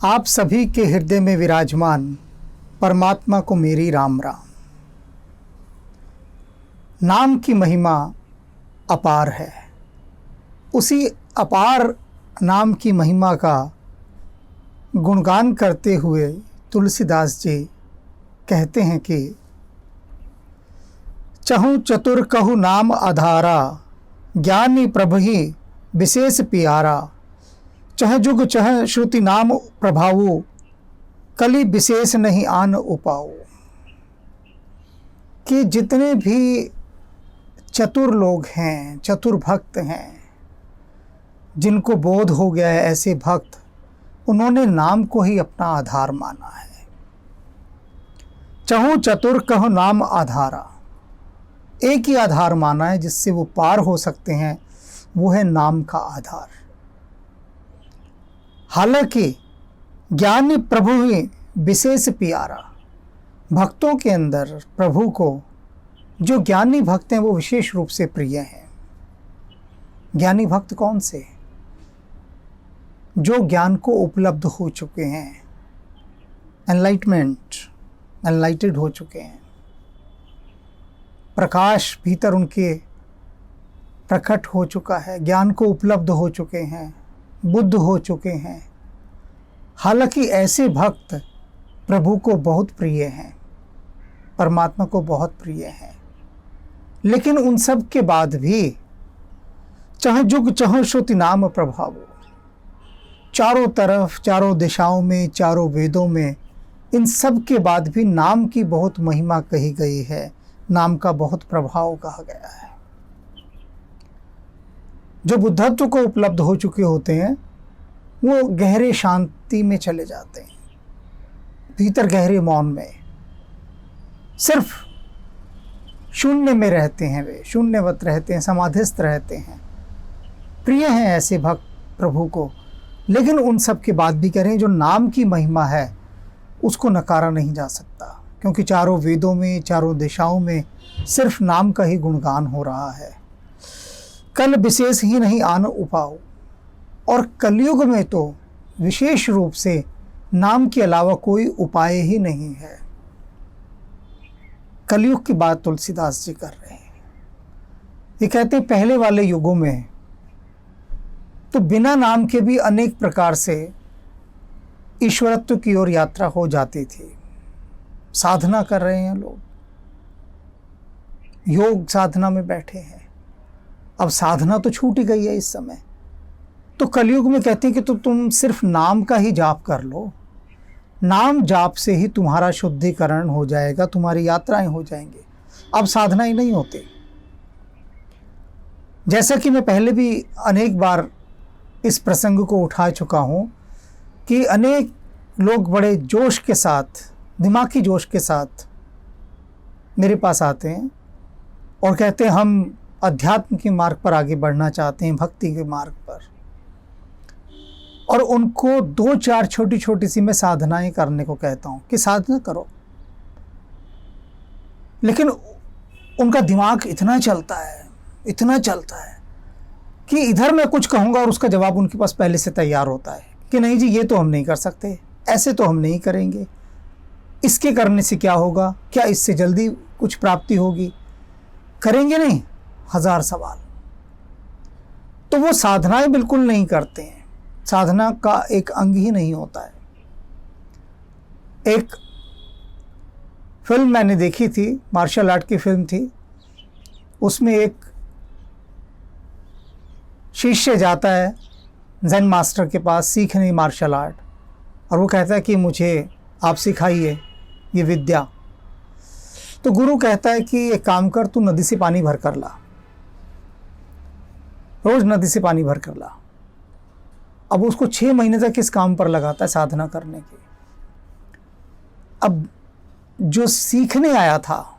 आप सभी के हृदय में विराजमान परमात्मा को मेरी राम राम। नाम की महिमा अपार है। उसी अपार नाम की महिमा का गुणगान करते हुए तुलसीदास जी कहते हैं कि चहु चतुर कहु नाम आधारा, ज्ञानी प्रभहि विशेष प्यारा। चह जुग चह श्रुति नाम प्रभावो, कली विशेष नहीं आन उपाओ। कि जितने भी चतुर लोग हैं, चतुर भक्त हैं, जिनको बोध हो गया है, ऐसे भक्त, उन्होंने नाम को ही अपना आधार माना है। चहु चतुर कहो नाम आधारा, एक ही आधार माना है जिससे वो पार हो सकते हैं, वो है नाम का आधार। हालांकि ज्ञानी प्रभु ही विशेष प्यारा, भक्तों के अंदर प्रभु को जो ज्ञानी भक्त हैं वो विशेष रूप से प्रिय हैं। ज्ञानी भक्त कौन से? जो ज्ञान को उपलब्ध हो चुके हैं, एनलाइटेड हो चुके हैं, प्रकाश भीतर उनके प्रकट हो चुका है, ज्ञान को उपलब्ध हो चुके हैं, बुद्ध हो चुके हैं। हालांकि ऐसे भक्त प्रभु को बहुत प्रिय हैं, परमात्मा को बहुत प्रिय हैं, लेकिन उन सब के बाद भी चाहे जुग चाहे श्रुति नाम प्रभाव, चारों तरफ, चारों दिशाओं में, चारों वेदों में, इन सब के बाद भी नाम की बहुत महिमा कही गई है, नाम का बहुत प्रभाव कहा गया है। जो बुद्धत्व को उपलब्ध हो चुके होते हैं वो गहरे शांति में चले जाते हैं, भीतर गहरे मौन में, सिर्फ शून्य में रहते हैं, वे शून्यवत रहते हैं, समाधिस्थ रहते हैं। प्रिय हैं ऐसे भक्त प्रभु को, लेकिन उन सब के बाद भी कह रहे हैं जो नाम की महिमा है उसको नकारा नहीं जा सकता, क्योंकि चारों वेदों में, चारों दिशाओं में सिर्फ नाम का ही गुणगान हो रहा है। कल विशेष ही नहीं आन उपाओ, और कलयुग में तो विशेष रूप से नाम के अलावा कोई उपाय ही नहीं है। कलयुग की बात तुलसीदास जी कर रहे हैं। ये कहते हैं पहले वाले युगों में तो बिना नाम के भी अनेक प्रकार से ईश्वरत्व की ओर यात्रा हो जाती थी। साधना कर रहे हैं लोग, योग साधना में बैठे हैं, अब साधना तो छूट ही गई है इस समय। तो कलयुग में कहते हैं कि तो तुम सिर्फ नाम का ही जाप कर लो, नाम जाप से ही तुम्हारा शुद्धिकरण हो जाएगा, तुम्हारी यात्राएं हो जाएंगी। अब साधना ही नहीं होती। जैसा कि मैं पहले भी अनेक बार इस प्रसंग को उठा चुका हूँ कि अनेक लोग बड़े जोश के साथ, दिमागी जोश के साथ मेरे पास आते हैं और कहते हैं हम अध्यात्म के मार्ग पर आगे बढ़ना चाहते हैं, भक्ति के मार्ग पर, और उनको 2-4 छोटी छोटी सी मैं साधनाएं करने को कहता हूँ कि साधना करो। लेकिन उनका दिमाग इतना चलता है कि इधर मैं कुछ कहूँगा और उसका जवाब उनके पास पहले से तैयार होता है कि नहीं जी, ये तो हम नहीं कर सकते, ऐसे तो हम नहीं करेंगे, इसके करने से क्या होगा, क्या इससे जल्दी कुछ प्राप्ति होगी, करेंगे नहीं, 1000 सवाल। तो वो साधनाएं बिल्कुल नहीं करते हैं, साधना का एक अंग ही नहीं होता है। एक फिल्म मैंने देखी थी, मार्शल आर्ट की फिल्म थी, उसमें एक शिष्य जाता है ज़ेन मास्टर के पास सीखने मार्शल आर्ट, और वो कहता है कि मुझे आप सिखाइए ये विद्या। तो गुरु कहता है कि एक काम कर, तू नदी से पानी भर कर ला, रोज नदी से पानी भर कर ला। अब उसको 6 महीने तक इस काम पर लगाता है, साधना करने की। अब जो सीखने आया था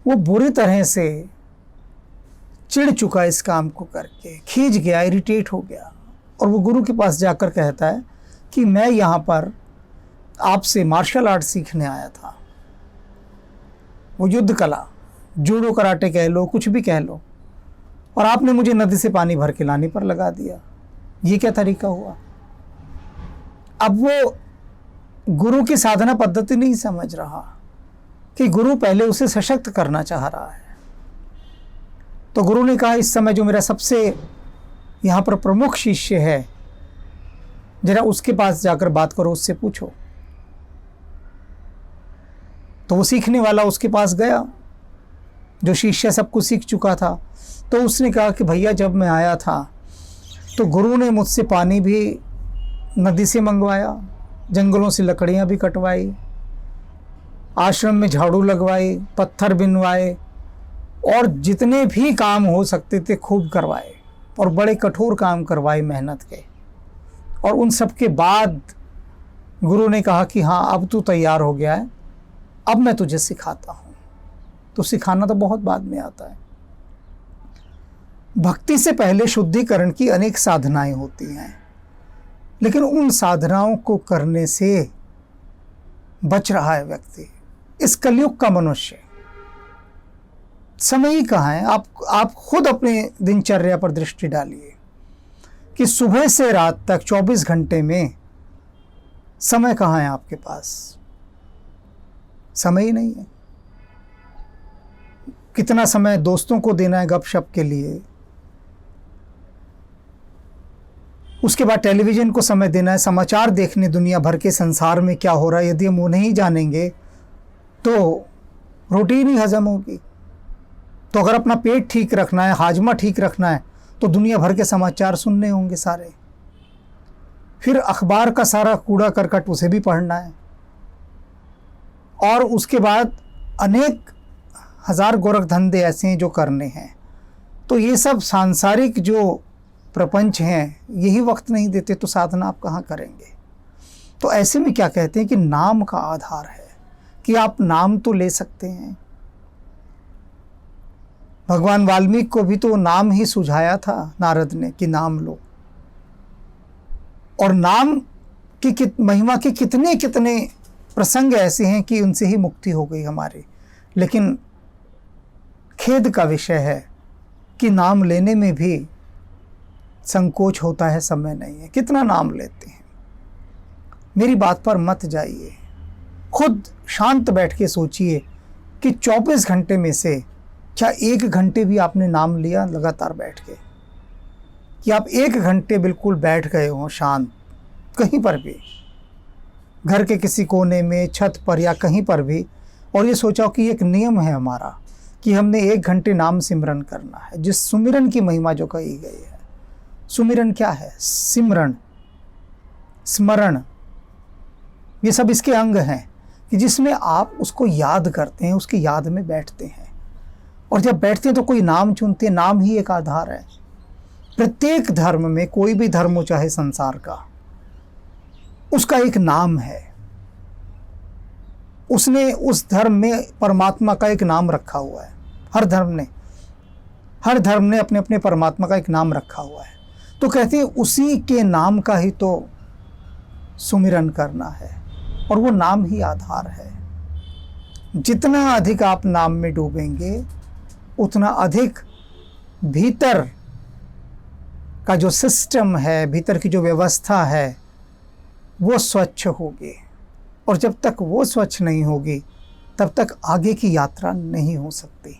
वो बुरी तरह से चिढ़ चुका इस काम को करके, खींच गया, इरिटेट हो गया, और वो गुरु के पास जाकर कहता है कि मैं यहाँ पर आपसे मार्शल आर्ट सीखने आया था, वो युद्ध कला, जूडो कराटे कह लो, कुछ भी कह लो, और आपने मुझे नदी से पानी भर के लाने पर लगा दिया। ये क्या तरीका हुआ? अब वो गुरु की साधना पद्धति नहीं समझ रहा कि गुरु पहले उसे सशक्त करना चाह रहा है। तो गुरु ने कहा, इस समय जो मेरा सबसे यहाँ पर प्रमुख शिष्य है, जरा उसके पास जाकर बात करो, उससे पूछो। तो वो सीखने वाला उसके पास गया, जो शिष्य सब कुछ सीख चुका था। तो उसने कहा कि भैया, जब मैं आया था तो गुरु ने मुझसे पानी भी नदी से मंगवाया, जंगलों से लकड़ियाँ भी कटवाई, आश्रम में झाड़ू लगवाई, पत्थर बिनवाए और जितने भी काम हो सकते थे खूब करवाए, और बड़े कठोर काम करवाए मेहनत के। और उन सब के बाद गुरु ने कहा कि हाँ, अब तू तैयार हो गया है, अब मैं तुझे सिखाता हूँ। तो सिखाना तो बहुत बाद में आता है। भक्ति से पहले शुद्धिकरण की अनेक साधनाएं होती हैं, लेकिन उन साधनाओं को करने से बच रहा है व्यक्ति। इस कलयुग का मनुष्य समय ही कहाँ है। आप खुद अपने दिनचर्या पर दृष्टि डालिए कि सुबह से रात तक 24 घंटे में समय कहाँ है आपके पास। समय ही नहीं है। कितना समय दोस्तों को देना है गपशप के लिए, उसके बाद टेलीविज़न को समय देना है, समाचार देखने दुनिया भर के संसार में क्या हो रहा है। यदि हम वो नहीं जानेंगे तो रोटी ही नहीं हजम होगी। तो अगर अपना पेट ठीक रखना है, हाजमा ठीक रखना है, तो दुनिया भर के समाचार सुनने होंगे सारे। फिर अखबार का सारा कूड़ा करकट उसे भी पढ़ना है, और उसके बाद अनेक हज़ार गोरख धंधे ऐसे हैं जो करने हैं। तो ये सब सांसारिक जो प्रपंच हैं, यही वक्त नहीं देते तो साधना आप कहाँ करेंगे। तो ऐसे में क्या कहते हैं कि नाम का आधार है, कि आप नाम तो ले सकते हैं। भगवान वाल्मीकि को भी तो नाम ही सुझाया था नारद ने कि नाम लो। और नाम की महिमा के कितने कितने प्रसंग ऐसे हैं कि उनसे ही मुक्ति हो गई हमारी। लेकिन खेद का विषय है कि नाम लेने में भी संकोच होता है, समय नहीं है। कितना नाम लेते हैं। मेरी बात पर मत जाइए, खुद शांत बैठ के सोचिए कि 24 घंटे में से क्या 1 घंटे भी आपने नाम लिया लगातार बैठ के, कि आप 1 घंटे बिल्कुल बैठ गए हों शांत, कहीं पर भी, घर के किसी कोने में, छत पर या कहीं पर भी, और ये सोचा कि एक नियम है हमारा कि हमने 1 घंटे नाम सिमरन करना है। जिस सुमिरन की महिमा जो कही गई है। सुमिरन क्या है? सिमरन, स्मरण, ये सब इसके अंग हैं कि जिसमें आप उसको याद करते हैं, उसकी याद में बैठते हैं। और जब बैठते हैं तो कोई नाम चुनते हैं। नाम ही एक आधार है। प्रत्येक धर्म में, कोई भी धर्म हो चाहे संसार का, उसका एक नाम है। उसने उस धर्म में परमात्मा का एक नाम रखा हुआ है। हर धर्म ने अपने अपने परमात्मा का एक नाम रखा हुआ है। तो कहते हैं उसी के नाम का ही तो सुमिरन करना है, और वो नाम ही आधार है। जितना अधिक आप नाम में डूबेंगे, उतना अधिक भीतर का जो सिस्टम है, भीतर की जो व्यवस्था है, वो स्वच्छ होगी। और जब तक वो स्वच्छ नहीं होगी, तब तक आगे की यात्रा नहीं हो सकती।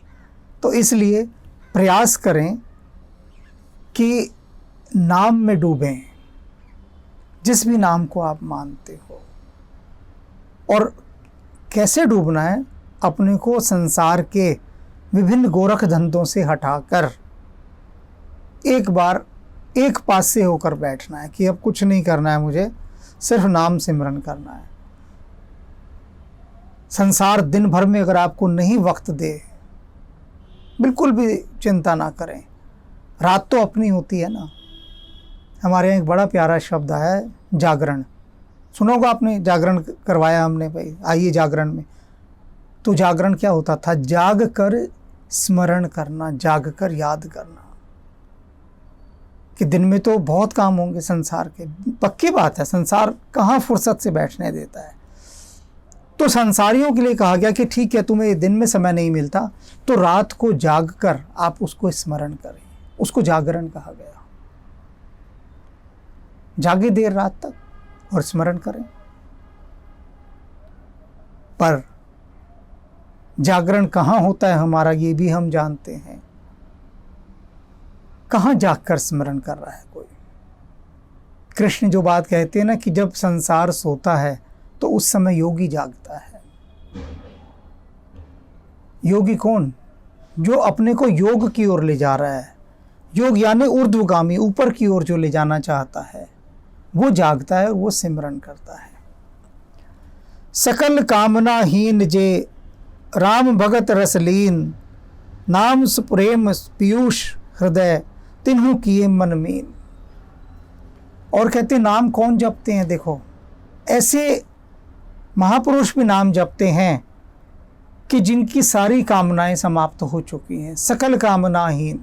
तो इसलिए प्रयास करें कि नाम में डूबें, जिस भी नाम को आप मानते हो। और कैसे डूबना है? अपने को संसार के विभिन्न गोरख धंधों से हटाकर एक बार एक पास से होकर बैठना है कि अब कुछ नहीं करना है, मुझे सिर्फ नाम सिमरन करना है। संसार दिन भर में अगर आपको नहीं वक्त दे, बिल्कुल भी चिंता ना करें। रात तो अपनी होती है ना। हमारे यहाँ एक बड़ा प्यारा शब्द है जागरण। सुना होगा आपने, जागरण करवाया हमने, भाई आइए जागरण में। तो जागरण क्या होता था? जाग कर स्मरण करना, जाग कर याद करना। कि दिन में तो बहुत काम होंगे संसार के, पक्की बात है, संसार कहाँ फुर्सत से बैठने देता है। तो संसारियों के लिए कहा गया कि ठीक है, तुम्हें दिन में समय नहीं मिलता तो रात को जाग कर आप उसको स्मरण करें। उसको जागरण कहा गया। जागे देर रात तक, और स्मरण करें। पर जागरण कहाँ होता है हमारा, ये भी हम जानते हैं। कहाँ जागकर स्मरण कर रहा है कोई। कृष्ण जो बात कहते हैं ना कि जब संसार सोता है तो उस समय योगी जागता है। योगी कौन? जो अपने को योग की ओर ले जा रहा है। योग यानी ऊर्ध्वगामी, ऊपर की ओर जो ले जाना चाहता है, वो जागता है और वो सिमरन करता है। सकल कामनाहीन जे राम भगत रसलीन, नाम सुप्रेम पीयूष हृदय तिन्हु किए मन मीन। और कहते नाम कौन जपते हैं? देखो, ऐसे महापुरुष भी नाम जपते हैं कि जिनकी सारी कामनाएं समाप्त हो चुकी हैं। सकल कामनाहीन,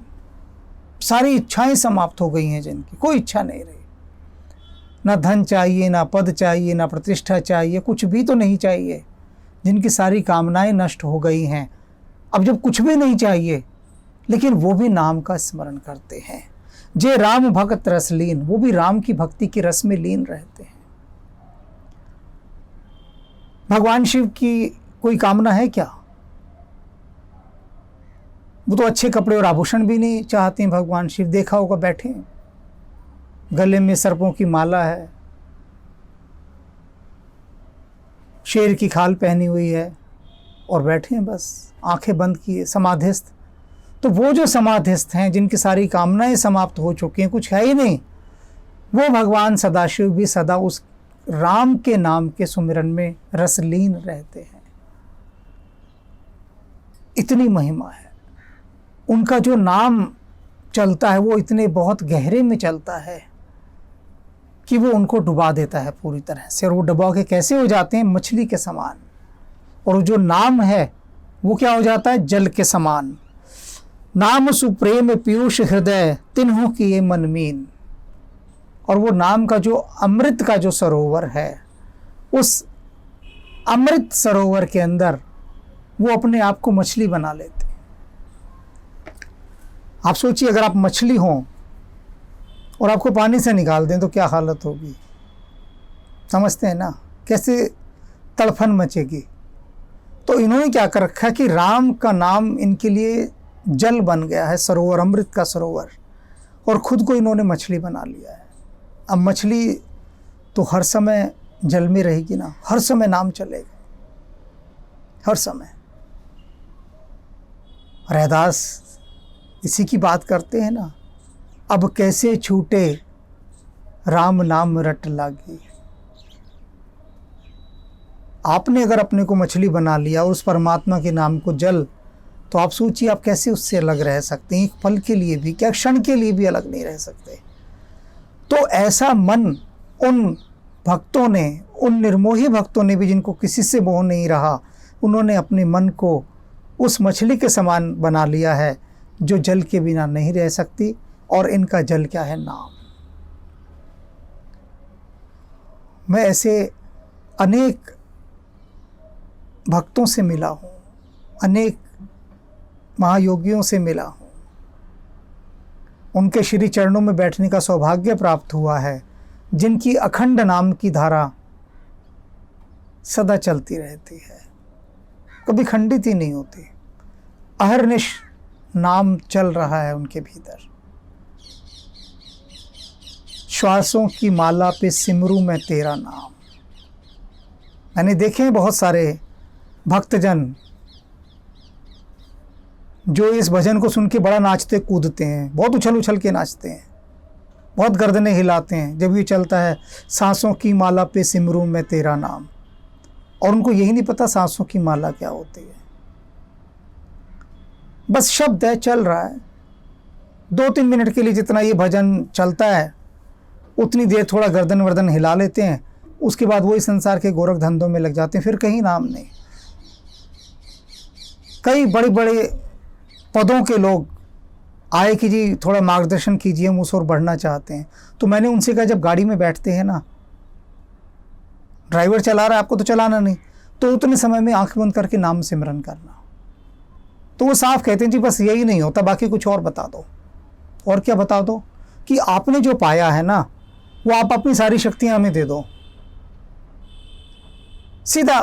सारी इच्छाएं समाप्त हो गई हैं, जिनकी कोई इच्छा नहीं रही। ना धन चाहिए, ना पद चाहिए, ना प्रतिष्ठा चाहिए, कुछ भी तो नहीं चाहिए। जिनकी सारी कामनाएं नष्ट हो गई हैं, अब जब कुछ भी नहीं चाहिए, लेकिन वो भी नाम का स्मरण करते हैं। जे राम भगत रसलीन, वो भी राम की भक्ति के रस में लीन रहते हैं। भगवान शिव की कोई कामना है क्या? वो तो अच्छे कपड़े और आभूषण भी नहीं चाहते हैं भगवान शिव। देखा होगा बैठे, गले में सर्पों की माला है, शेर की खाल पहनी हुई है और बैठे हैं बस आंखें बंद किए, समाधिस्थ। तो वो जो समाधिस्थ हैं, जिनकी सारी कामनाएं समाप्त हो चुकी हैं, कुछ है ही नहीं, वो भगवान सदाशिव भी सदा उस राम के नाम के सुमिरन में रसलीन रहते हैं। इतनी महिमा है उनका। जो नाम चलता है वो इतने बहुत गहरे में चलता है कि वो उनको डुबा देता है पूरी तरह से। और वो डुबा के कैसे हो जाते हैं? मछली के समान। और जो नाम है वो क्या हो जाता है? जल के समान। नाम सुप्रेम पीयूष हृदय तिन्हु किए मन मीन। और वो नाम का जो अमृत का जो सरोवर है, उस अमृत सरोवर के अंदर वो अपने आप को मछली बना लेते हैं। आप सोचिए, अगर आप मछली हों और आपको पानी से निकाल दें तो क्या हालत होगी? समझते हैं ना कैसे तड़फन मचेगी। तो इन्होंने क्या कर रखा है कि राम का नाम इनके लिए जल बन गया है, सरोवर, अमृत का सरोवर। और खुद को इन्होंने मछली बना लिया है। अब मछली तो हर समय जल में रहेगी ना, हर समय नाम चलेगा, हर समय। रैदास इसी की बात करते हैं ना, अब कैसे छूटे राम नाम रट लागी। आपने अगर अपने को मछली बना लिया और उस परमात्मा के नाम को जल, तो आप सोचिए आप कैसे उससे अलग रह सकते हैं। एक पल के लिए भी, क्या क्षण के लिए भी अलग नहीं रह सकते। तो ऐसा मन उन भक्तों ने, उन निर्मोही भक्तों ने भी, जिनको किसी से मोह नहीं रहा, उन्होंने अपने मन को उस मछली के समान बना लिया है जो जल के बिना नहीं रह सकती। और इनका जल क्या है? नाम। मैं ऐसे अनेक भक्तों से मिला हूँ, अनेक महायोगियों से मिला हूँ, उनके श्री चरणों में बैठने का सौभाग्य प्राप्त हुआ है, जिनकी अखंड नाम की धारा सदा चलती रहती है, कभी खंडित ही नहीं होती। अहर्निश नाम चल रहा है उनके भीतर। श्वासों की माला पे सिमरू में तेरा नाम। मैंने देखे हैं बहुत सारे भक्तजन जो इस भजन को सुन के बड़ा नाचते कूदते हैं, बहुत उछल उछल के नाचते हैं, बहुत गर्दनें हिलाते हैं जब ये चलता है, सांसों की माला पे सिमरू में तेरा नाम। और उनको यही नहीं पता सांसों की माला क्या होती है। बस शब्द है, चल रहा है। 2-3 मिनट के लिए जितना ये भजन चलता है, उतनी देर थोड़ा गर्दन वर्दन हिला लेते हैं, उसके बाद वही संसार के गोरख धंधों में लग जाते हैं, फिर कहीं नाम नहीं। कई बड़े बड़े पदों के लोग आए कि जी थोड़ा मार्गदर्शन कीजिए, हम उस ओर बढ़ना चाहते हैं। तो मैंने उनसे कहा, जब गाड़ी में बैठते हैं ना, ड्राइवर चला रहा है, आपको तो चलाना नहीं, तो उतने समय में आंख बंद करके नाम सिमरन करना। तो वो साफ कहते हैं, जी बस यही नहीं होता, बाकी कुछ और बता दो। और क्या बता दो? कि आपने जो पाया है ना, वो आप अपनी सारी शक्तियां हमें दे दो, सीधा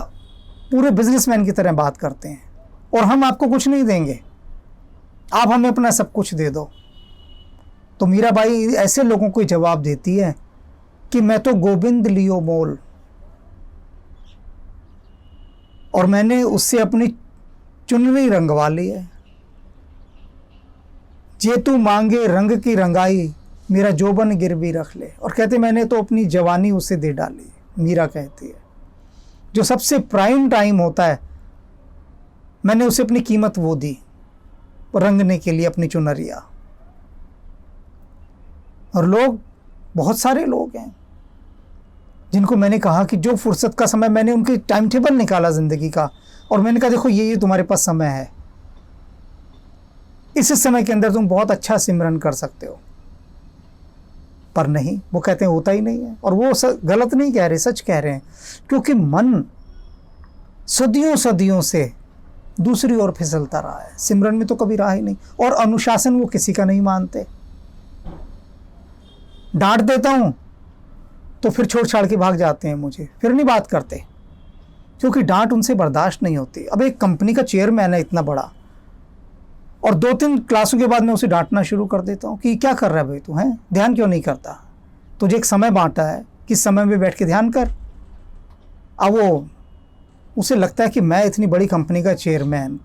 पूरे बिजनेसमैन की तरह बात करते हैं, और हम आपको कुछ नहीं देंगे, आप हमें अपना सब कुछ दे दो। तो मीराबाई ऐसे लोगों को जवाब देती है कि मैं तो गोविंद लियो मोल, और मैंने उससे अपनी चुनरी रंगवा ली है। जे तू मांगे रंग की रंगाई, मेरा जोबन गिरवी रख ले। और कहते मैंने तो अपनी जवानी उसे दे डाली। मीरा कहती है जो सबसे प्राइम टाइम होता है, मैंने उसे अपनी कीमत वो दी रंगने के लिए अपनी चुनरिया। और लोग, बहुत सारे लोग हैं जिनको मैंने कहा कि जो फुर्सत का समय, मैंने उनके टाइम टेबल निकाला ज़िंदगी का, और मैंने कहा देखो ये तुम्हारे पास समय है, इस समय के अंदर तुम बहुत अच्छा सिमरन कर सकते हो। पर नहीं, वो कहते हैं होता ही नहीं है। और वो गलत नहीं कह रहे, सच कह रहे हैं, क्योंकि मन सदियों सदियों से दूसरी ओर फिसलता रहा है, सिमरन में तो कभी रहा ही नहीं। और अनुशासन वो किसी का नहीं मानते। डांट देता हूं तो फिर छोड़ छाड़ के भाग जाते हैं मुझे, फिर नहीं बात करते, क्योंकि डांट उनसे बर्दाश्त नहीं होती। अब एक कंपनी का चेयरमैन है इतना बड़ा, और 2-3 क्लासों के बाद मैं उसे डांटना शुरू कर देता हूँ कि क्या कर रहा है भाई तू, हैं ध्यान क्यों नहीं करता, तुझे एक समय बांटा है, किस समय में बैठ के ध्यान कर। अब वो, उसे लगता है कि मैं इतनी बड़ी कंपनी का चेयरमैन,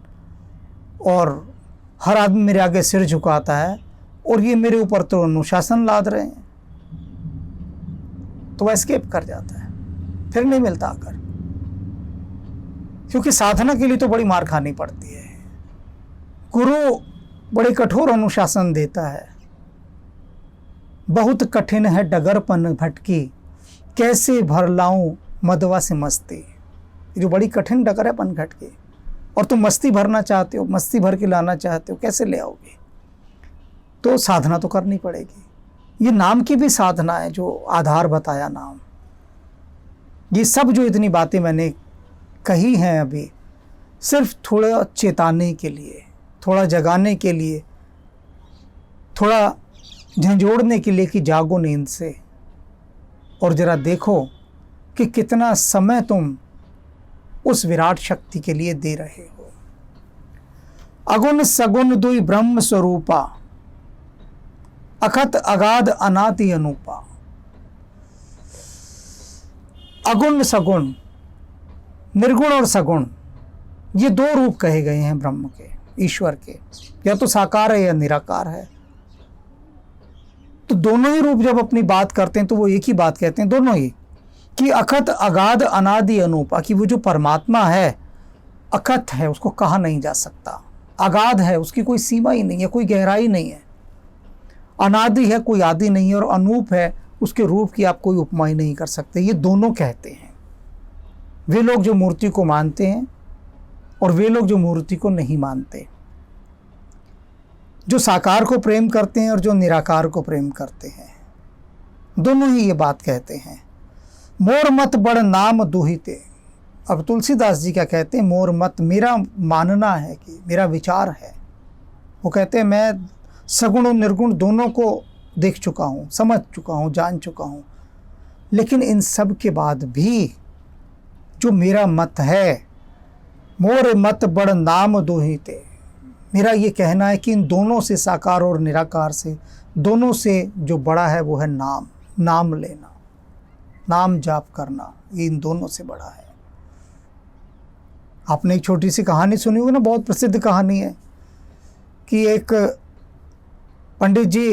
और हर आदमी मेरे आगे सिर झुकाता है, और ये मेरे ऊपर तो अनुशासन लाद रहे हैं। तो वह एस्केप कर जाता है, फिर नहीं मिलता आकर, क्योंकि साधना के लिए तो बड़ी मार खानी पड़ती है। गुरु बड़े कठोर अनुशासन देता है। बहुत कठिन है डगरपन भटकी, कैसे भर लाऊं मदवा से मस्ती। ये जो बड़ी कठिन डगर है पन भटकी, और तुम मस्ती भरना चाहते हो, मस्ती भर के लाना चाहते हो, कैसे ले आओगे। तो साधना तो करनी पड़ेगी। ये नाम की भी साधना है, जो आधार बताया नाम। ये सब जो इतनी बातें मैंने कही हैं अभी, सिर्फ थोड़ा चेताने के लिए, थोड़ा जगाने के लिए, थोड़ा झंझोड़ने के लिए कि जागो नींद से, और जरा देखो कि कितना समय तुम उस विराट शक्ति के लिए दे रहे हो। अगुण सगुण दुई ब्रह्म स्वरूपा, अखत अगाध अनादि अनूपा। अगुण सगुण, निर्गुण और सगुण, ये 2 रूप कहे गए हैं ब्रह्म के, ईश्वर के। या तो साकार है या निराकार है। तो दोनों ही रूप जब अपनी बात करते हैं तो वो एक ही बात कहते हैं, दोनों ही, कि अखत अगाध अनादि अनूपा, कि वो जो परमात्मा है अखत है, उसको कहा नहीं जा सकता। अगाध है, उसकी कोई सीमा ही नहीं है, कोई गहराई नहीं है। अनादि है, कोई आदि नहीं है। और अनूप है, उसके रूप की आप कोई उपमा ही नहीं कर सकते। ये दोनों कहते हैं वे लोग जो मूर्ति को मानते हैं, और वे लोग जो मूर्ति को नहीं मानते, जो साकार को प्रेम करते हैं और जो निराकार को प्रेम करते हैं, दोनों ही ये बात कहते हैं। मोर मत बड़ नाम दुहिते। अब तुलसीदास जी क्या कहते हैं, मोर मत, मेरा मानना है कि मेरा विचार है। वो कहते हैं मैं सगुण और निर्गुण दोनों को देख चुका हूँ, समझ चुका हूँ, जान चुका हूँ, लेकिन इन सब के बाद भी जो मेरा मत है, मोर मत बड़ नाम दुहिते, मेरा ये कहना है कि इन दोनों से, साकार और निराकार से, दोनों से जो बड़ा है वो है नाम। नाम लेना, नाम जाप करना, ये इन दोनों से बड़ा है। आपने एक छोटी सी कहानी सुनी होगी ना, बहुत प्रसिद्ध कहानी है, कि एक पंडित जी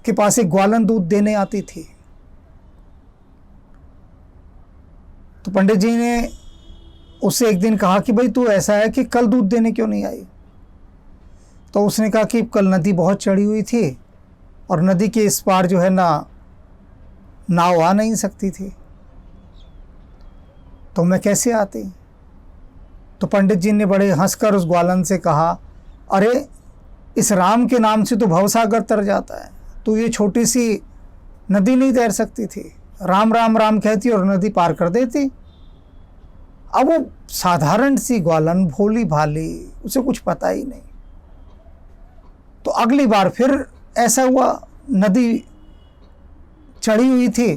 के पास एक ग्वालन दूध देने आती थी। तो पंडित जी ने उससे एक दिन कहा कि भाई तू ऐसा है कि कल दूध देने क्यों नहीं आई। तो उसने कहा कि कल नदी बहुत चढ़ी हुई थी, और नदी के इस पार जो है ना नाव आ नहीं सकती थी, तो मैं कैसे आती। तो पंडित जी ने बड़े हंसकर उस ग्वालन से कहा, अरे इस राम के नाम से तो भवसागर तर जाता है, तो ये छोटी सी नदी नहीं तैर सकती थी। राम राम राम कहती और नदी पार कर देती। अब वो साधारण सी ग्वालन, भोली भाली, उसे कुछ पता ही नहीं। तो अगली बार फिर ऐसा हुआ, नदी चढ़ी हुई थी,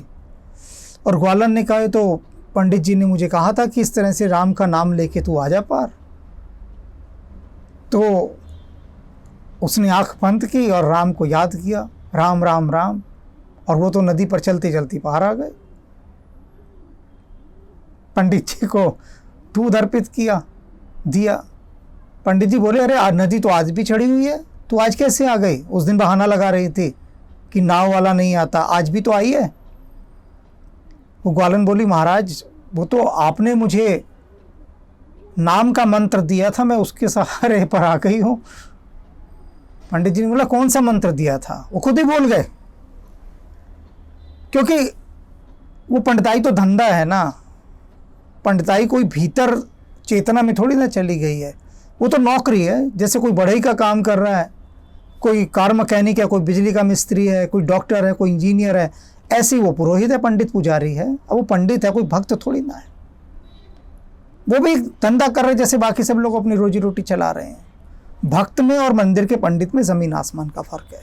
और ग्वालन ने कहा तो पंडित जी ने मुझे कहा था कि इस तरह से राम का नाम लेके तू आ जा पार। तो उसने आंख बंद की और राम को याद किया, राम राम राम, और वो तो नदी पर चलती चलती पार आ गए। पंडित जी को दूध अर्पित किया, दिया। पंडित जी बोले, अरे नदी तो आज भी चढ़ी हुई है, तू आज कैसे आ गई? उस दिन बहाना लगा रही थी कि नाव वाला नहीं आता, आज भी तो आई है। वो ग्वालन बोली, महाराज वो तो आपने मुझे नाम का मंत्र दिया था, मैं उसके सहारे पर आ गई हूँ। पंडित जी ने बोला, कौन सा मंत्र दिया था? वो खुद ही बोल गए, क्योंकि वो पंडिताई तो धंधा है ना, पंडिताई कोई भीतर चेतना में थोड़ी ना चली गई है, वो तो नौकरी है। जैसे कोई बढ़ई का काम कर रहा है, कोई कार मैकेनिक है, कोई बिजली का मिस्त्री है, कोई डॉक्टर है, कोई इंजीनियर है, ऐसे ही वो पुरोहित है, पंडित पुजारी है। अब वो पंडित है, कोई भक्त थोड़ी ना है। वो भी धंधा कर रहे जैसे बाकी सब लोग अपनी रोजी रोटी चला रहे हैं। भक्त में और मंदिर के पंडित में ज़मीन आसमान का फ़र्क है।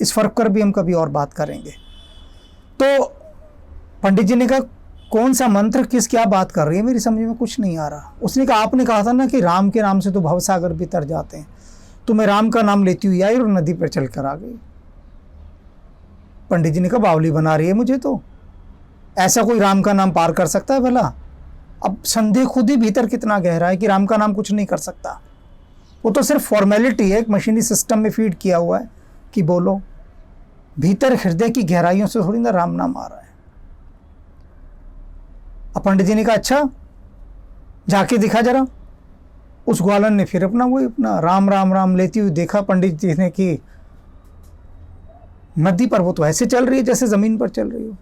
इस फ़र्क पर भी हम कभी और बात करेंगे। तो पंडित जी ने कहा, कौन सा मंत्र, किस क्या बात कर रही है, मेरी समझ में कुछ नहीं आ रहा। उसने कहा, आपने कहा था ना कि राम के नाम से तो भवसागर भी तर जाते हैं, तो मैं राम का नाम लेती हुई आई और नदी पर चल कर आ गई। पंडित जी ने कहा, बावली बना रही है मुझे, तो ऐसा कोई राम का नाम पार कर सकता है भला? अब संदेह खुद ही भीतर कितना गहरा है कि राम का नाम कुछ नहीं कर सकता। वो तो सिर्फ फॉर्मेलिटी है, एक मशीनी सिस्टम में फीड किया हुआ है कि बोलो। भीतर हृदय की गहराइयों से थोड़ी ना राम नाम आ रहा है। अब पंडित जी ने कहा, अच्छा जाके दिखा जरा। उस ग्वालन ने फिर अपना राम राम राम लेती हुई देखा पंडित जी ने कि नदी पर वो तो ऐसे चल रही है जैसे जमीन पर चल रही हो।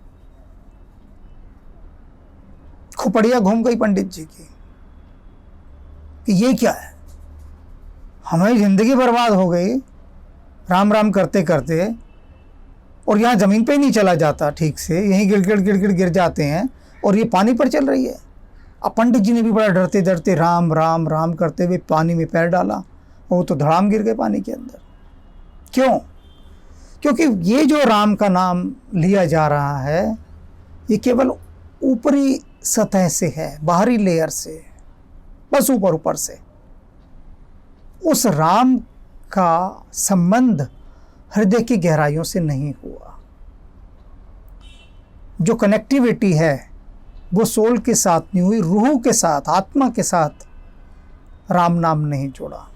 खोपड़िया घूम गई पंडित जी की कि ये क्या है, हमारी जिंदगी बर्बाद हो गई राम राम करते करते, और यहाँ ज़मीन पे ही नहीं चला जाता ठीक से, यहीं गिड़ गिर जाते हैं, और ये पानी पर चल रही है। अब पंडित जी ने भी बड़ा डरते डरते राम राम राम करते हुए पानी में पैर डाला, और वो तो धड़ाम गिर गए पानी के अंदर। क्यों? क्योंकि ये जो राम का नाम लिया जा रहा है, ये केवल ऊपरी सतह से है, बाहरी लेयर से, बस ऊपर ऊपर से। उस राम का संबंध हृदय की गहराइयों से नहीं हुआ। जो कनेक्टिविटी है वो सोल के साथ नहीं हुई, रूह के साथ, आत्मा के साथ राम नाम नहीं जुड़ा।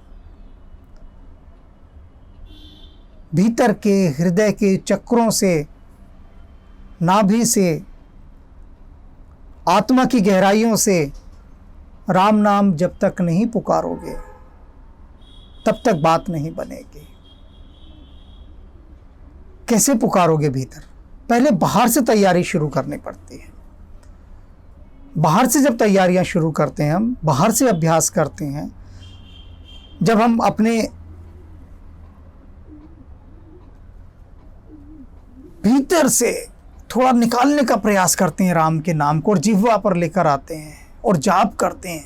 भीतर के हृदय के चक्रों से, नाभि से, आत्मा की गहराइयों से राम नाम जब तक नहीं पुकारोगे तब तक बात नहीं बनेगी। कैसे पुकारोगे भीतर? पहले बाहर से तैयारी शुरू करनी पड़ती है। बाहर से जब तैयारियां शुरू करते हैं हम, बाहर से अभ्यास करते हैं, जब हम अपने भीतर से थोड़ा निकालने का प्रयास करते हैं राम के नाम को, और जिह्वा पर लेकर आते हैं और जाप करते हैं,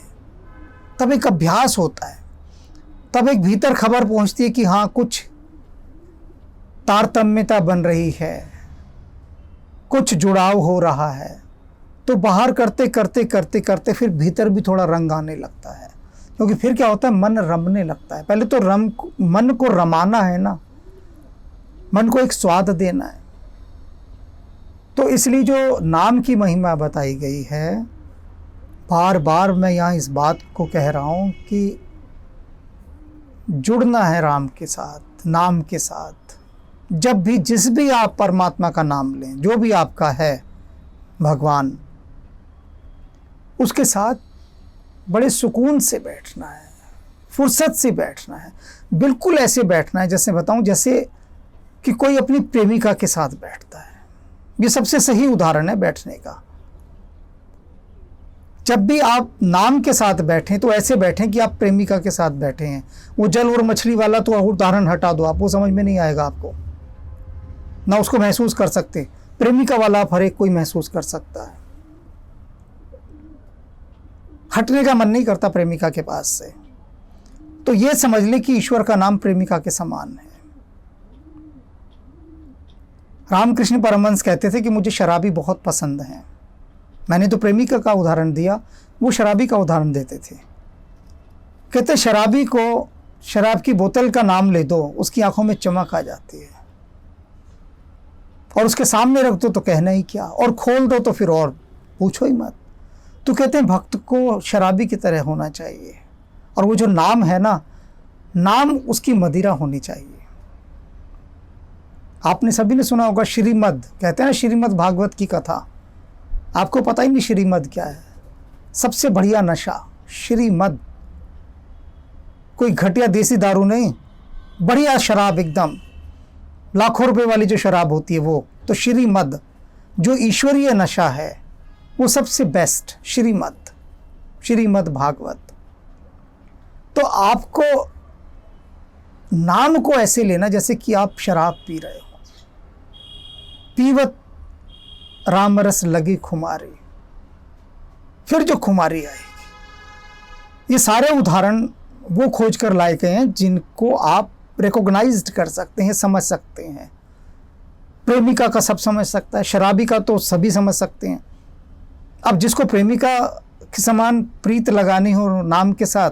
तब एक अभ्यास होता है। तब एक भीतर खबर पहुंचती है कि हाँ, कुछ तारतम्यता बन रही है, कुछ जुड़ाव हो रहा है। तो बाहर करते करते करते करते फिर भीतर भी थोड़ा रंग आने लगता है, क्योंकि फिर क्या होता है, मन रमने लगता है। पहले तो मन को रमाना है ना, मन को एक स्वाद देना है। तो इसलिए जो नाम की महिमा बताई गई है, बार बार मैं यहाँ इस बात को कह रहा हूँ कि जुड़ना है राम के साथ, नाम के साथ। जब भी, जिस भी आप परमात्मा का नाम लें, जो भी आपका है भगवान, उसके साथ बड़े सुकून से बैठना है, फुर्सत से बैठना है। बिल्कुल ऐसे बैठना है, जैसे बताऊं, जैसे कि कोई अपनी प्रेमिका के साथ बैठता है। ये सबसे सही उदाहरण है बैठने का। जब भी आप नाम के साथ बैठें तो ऐसे बैठें कि आप प्रेमिका के साथ बैठे हैं। वो जल और मछली वाला तो उदाहरण हटा दो, आप वो समझ में नहीं आएगा आपको, ना उसको महसूस कर सकते। प्रेमिका वाला आप हर एक कोई महसूस कर सकता है। हटने का मन नहीं करता प्रेमिका के पास से। तो ये समझ लें कि ईश्वर का नाम प्रेमिका के समान है। रामकृष्ण परमहंस कहते थे कि मुझे शराबी बहुत पसंद हैं, मैंने तो प्रेमिका का उदाहरण दिया, वो शराबी का उदाहरण देते थे। कहते शराबी को शराब की बोतल का नाम ले दो, उसकी आंखों में चमक आ जाती है, और उसके सामने रख दो तो कहना ही क्या, और खोल दो तो फिर और पूछो ही मत। तो कहते हैं भक्त को शराबी की तरह होना चाहिए, और वो जो नाम है ना, नाम उसकी मदिरा होनी चाहिए। आपने सभी ने सुना होगा श्रीमद्, कहते हैं ना श्रीमद् भागवत की कथा। आपको पता ही नहीं श्रीमद् क्या है? सबसे बढ़िया नशा श्रीमद्, कोई घटिया देसी दारू नहीं, बढ़िया शराब, एकदम लाखों रुपए वाली जो शराब होती है वो। तो श्रीमद् जो ईश्वरीय नशा है वो सबसे बेस्ट, श्रीमद्, श्रीमद् भागवत। तो आपको नाम को ऐसे लेना जैसे कि आप शराब पी रहे हो। पीवत राम रस लगी खुमारी, फिर जो खुमारी आएगी। ये सारे उदाहरण वो खोज कर लाए गए हैं जिनको आप रिकॉग्नाइज्ड कर सकते हैं, समझ सकते हैं। प्रेमिका का सब समझ सकता है, शराबी का तो सभी समझ सकते हैं। अब जिसको प्रेमिका के समान प्रीत लगानी हो नाम के साथ,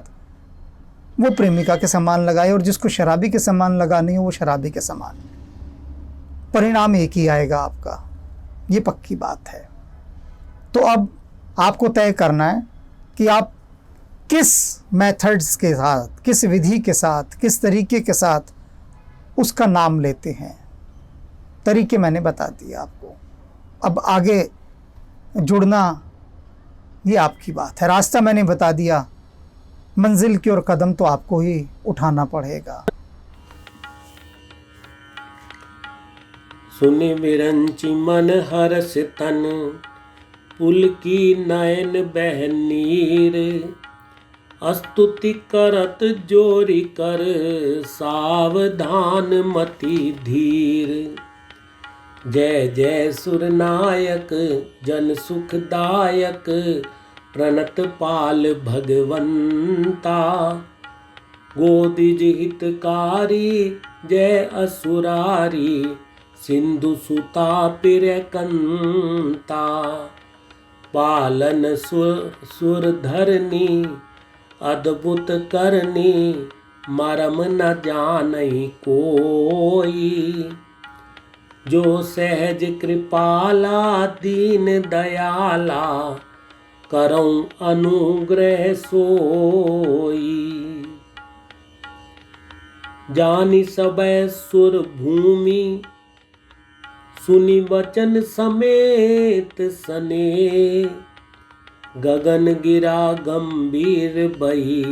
वो प्रेमिका के समान लगाए, और जिसको शराबी के समान लगानी हो वो शराबी के समान। परिणाम एक ही आएगा आपका, ये पक्की बात है। तो अब आपको तय करना है कि आप किस मेथड्स के साथ, किस विधि के साथ, किस तरीके के साथ उसका नाम लेते हैं। तरीके मैंने बता दिए आपको, अब आगे जुड़ना ये आपकी बात है। रास्ता मैंने बता दिया, मंजिल की ओर कदम तो आपको ही उठाना पड़ेगा। सुनि विरंचि मन हरस तन, पुल की नयन बह नीर। स्तुति करत जोरी कर, सावधान मति धीर। जय जय सुरनायक जन सुखदायक, प्रणत पाल भगवंता। गोदिज हितकारी जय असुरारी, सिंधु सुता पिरकंता। पालन सुर धरनी, अद्भुत करनी, मरम न जानई कोई। जो सहज कृपाला दीन दयाला, करऊं अनुग्रह सोई। जानि सबे सुर भूमि, सुनि वचन समेत सने। गगन गिरा गंभीर बही,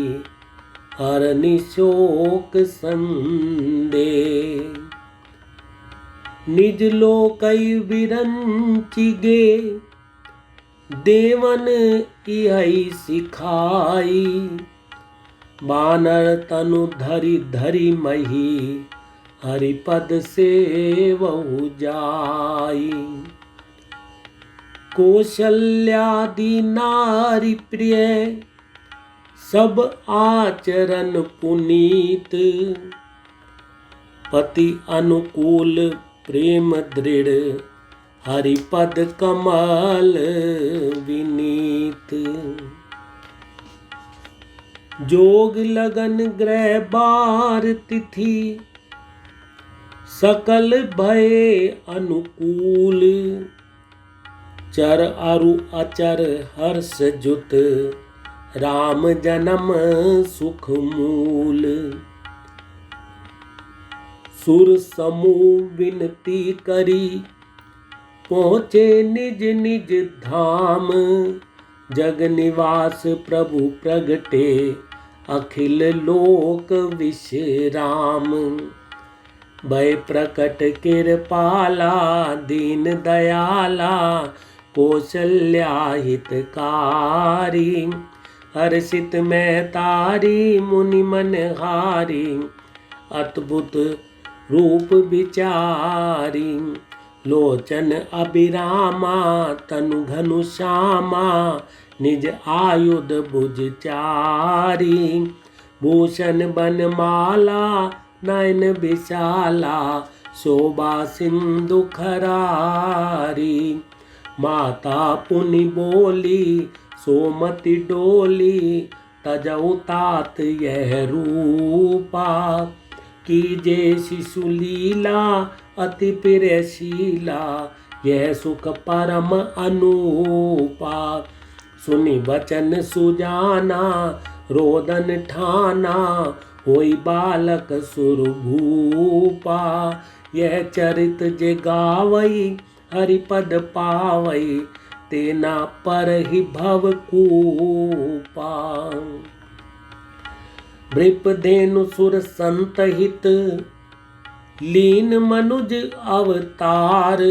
हरनि शोक संदे। निज लोकई विरंचि गे, देवन इहै सिखाई। बानर तनु धरि धरि मही, हरिपद सेवहु जाई। कौशल्यादि नारी प्रिय, सब आचरण पुनीत। पति अनुकूल प्रेम दृढ़, हरिपद कमल विनीत। जोग लगन ग्रह बार तिथि, सकल भय अनुकूल। चर अरु अचर हर्ष जुत, राम जन्म सुख मूल। सुर समूह विनती करी, पहुँचे निज निज धाम। जग निवास प्रभु प्रगटे, अखिल लोक विश्राम। भय प्रकट कृपाला, दीन दयाला, कौशल्या हितकारी। हर्षित में तारी, मुनि मन हारी। अद्भुत रूप विचारी, लोचन अभिरामा। तनु घनु श्यामा, निज आयुध भुज चारी। भूषण बनमाला, नयन विशाला। शोभा सिंधु खरारी। माता पुनि बोली सोमति डोली तजऊ तात यह रूपा कीजे शिशु लीला अति प्रियशीला यह सुख परम अनूपा सुनि वचन सुजाना रोदन ठाना होई बालक सुरभूपा यह चरित जे गावई हरिपद पावई तेना पर ही भव कूपा नृपधेनु सुर संत हित लीन मनुज अवतार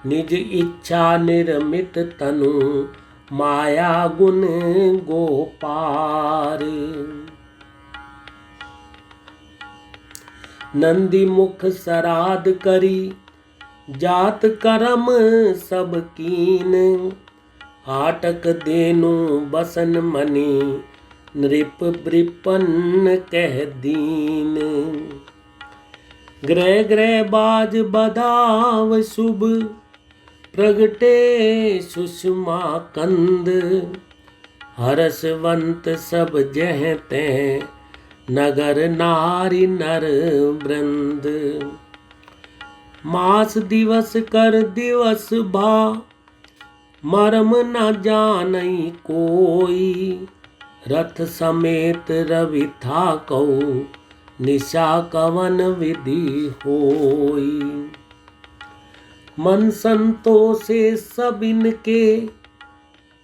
निज इच्छा निर्मित तनु माया गुण गोपार नंदी मुख सराद करी जात करम सब कीन आटक देनु बसन मनी नृप ब्रिपन कह दीन ग्रह ग्रह बाज बधाव शुभ प्रगटे सुषमा कंद हरसवंत सब जह तह नगर नारी नर वृंद मास दिवस कर दिवस भा मर्म न जानई कोई रथ समेत रवि था कौ निशा कवन विधि होई मन संतोषे सब इनके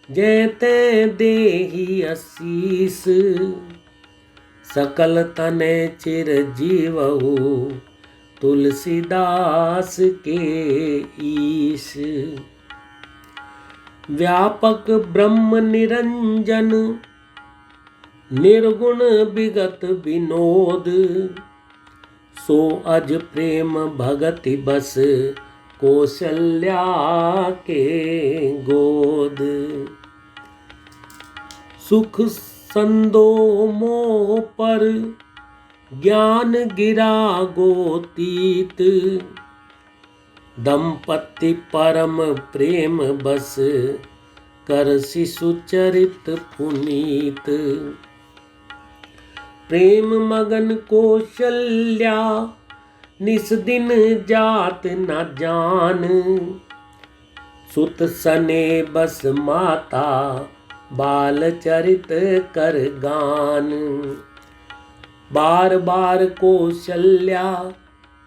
जैते देहि आशीष सकल तने चिर जीवहु तुलसीदास के ईश व्यापक ब्रह्म निरंजन निर्गुण विगत विनोद सो अज प्रेम भगति बस कौशल्या के गोद सुख संदो मोह पर ज्ञान गिरा गोतीत दंपति परम प्रेम बस कर शिशु चरित पुनीत प्रेम मगन कौशल्या निस दिन जात न जान सुत सने बस माता बाल चरित कर गान बार बार कौशल्या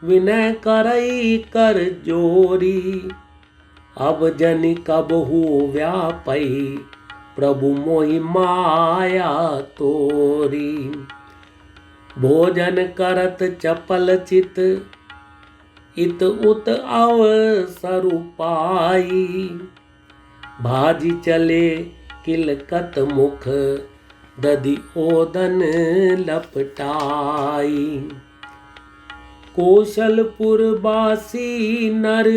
विनय करई कर जोरी अब जनि कबहू व्यापई प्रभु मोहि माया तोरी भोजन करत चपल चित इत उत अवसर पाई भाजी चले किलकत मुख दधि ओदन लपटाई कौशलपुर बासी नर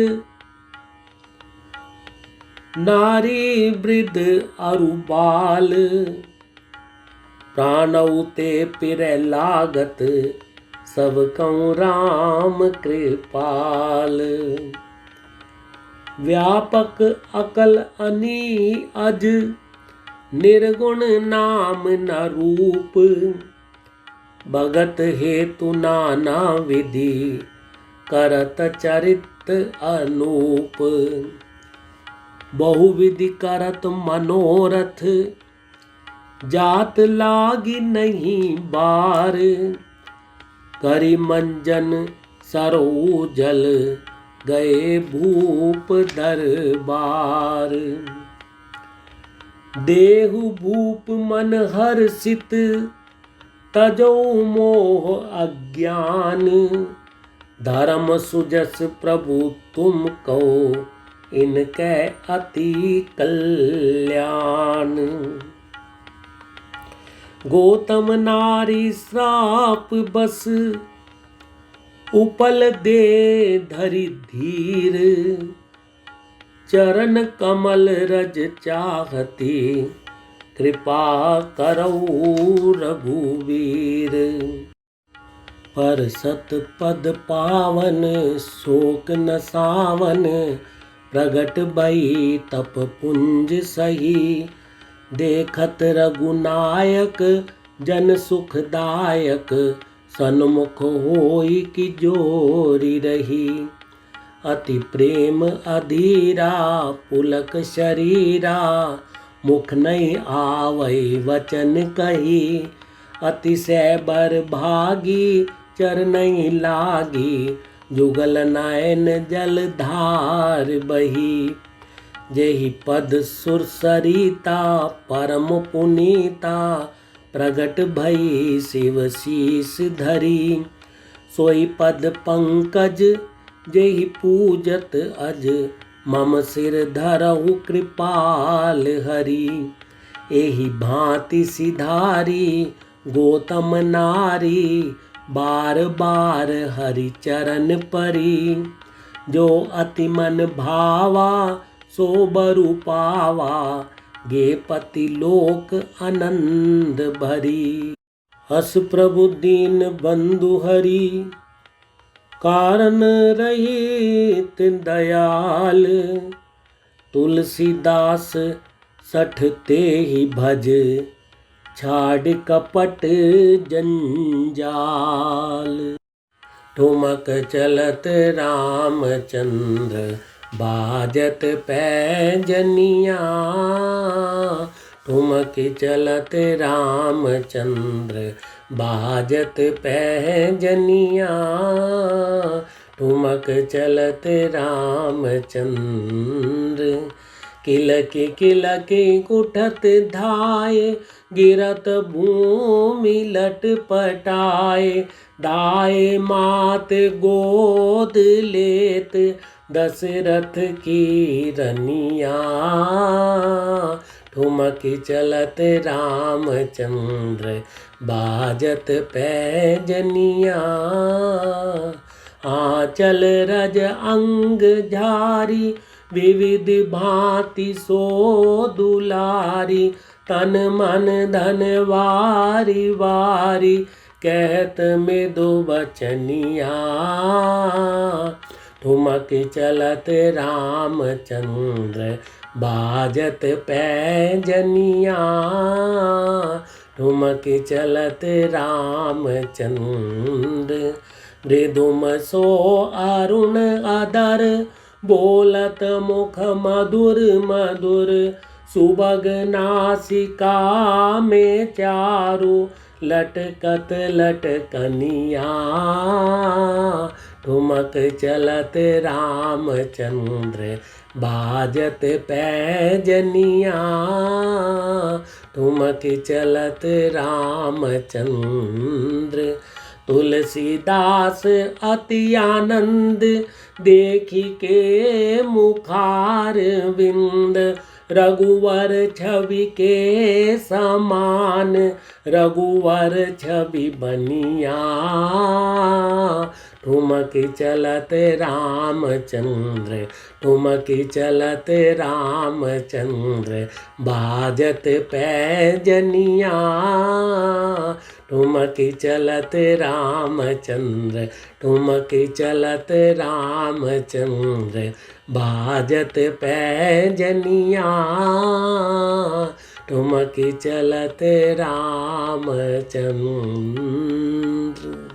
नारी वृद्ध अरु बाल प्राणऊ ते पिर लागत सब कौ राम कृपाल व्यापक अकल अनी अज निर्गुण नाम न रूप भगत हेतु नाना विधि करत चरित अनूप बहुविधि करत मनोरथ जात लागी नहीं बार करी मंजन सरो जल गए भूप दरबार देहु भूप मन हर्षित तजो मोह अज्ञान धर्म सुजस प्रभु तुम कहो इनके अति कल्याण गौतम नारी श्राप बस उपल दे धरि धीर चरण कमल रज चाहती कृपा करऊ रघुवीर पर सत पद पावन शोक न सावन प्रगट भई तप पुंज सही। देखत रघुनायक जन सुखदायक, सन्मुख होई की जोरी रही। अति प्रेम अधीरा पुलक शरीरा, मुख नहीं आवै वचन कही। अतिशय बर भागी चर नहीं लागी, जुगल नयन जल धार बही। जेहि पद सुर सरिता परम पुनीता, प्रगट भई शिव शीस धरी। सोई पद पंकज जेहि पूजत अज, मम सिर धरहु कृपाल हरि। एहि भांति सिधारी गौतम नारी, बार बार हरि चरण परी। जो अति मन भावा सो बरु पावा, गे पति लोक आनंद भरी। हस प्रभु दीन बंधु हरि, कारण रहित दयाल। तुलसीदास सठ ते ही भज, छाड़ कपट जंजाल। ठुमक चलत रामचंद्र, बाजत पैजनिया। ठुमक चलत रामचंद्र, बाजत पैजनिया। ठुमक चलत रामचंद्र, किलक किलक उठत धाय। गिरत भूमि लटपटाए, दाए मात गोद लेत दशरथ की रनिया। ठुमक चलत रामचंद्र, बाजत पैजनिया। आंचल रज अंग झारी, विविध भांति सो दुलारी। तन मन धन वारी वारी, कहत मृदु बचनिया। ठुमक चलत रामचंद्र, बाजत पैजनिया। ठुमक चलत रामचंद्र, मृदुम सो अरुण अधर। बोलत मुख मधुर मधुर, सुबग नासिका में चारु। लटकत लटकनिया। ठुमक चलत रामचंद्र, बाजत पैजनिया। ठुमक चलत रामचंद्र, तुलसीदास अति आनंद। देखी के मुखार विंद, रघुवर छवि के समान। रघुवर छवि बनिया। ठुमक चलत रामचंद्र, ठुमक चलत रामचंद्र, बाजत पैजनिया। ठुमक चलत रामचंद्र, ठुमक चलत रामचंद्र, बाजत पैजनिया। ठुमक चलत रामचंद्र।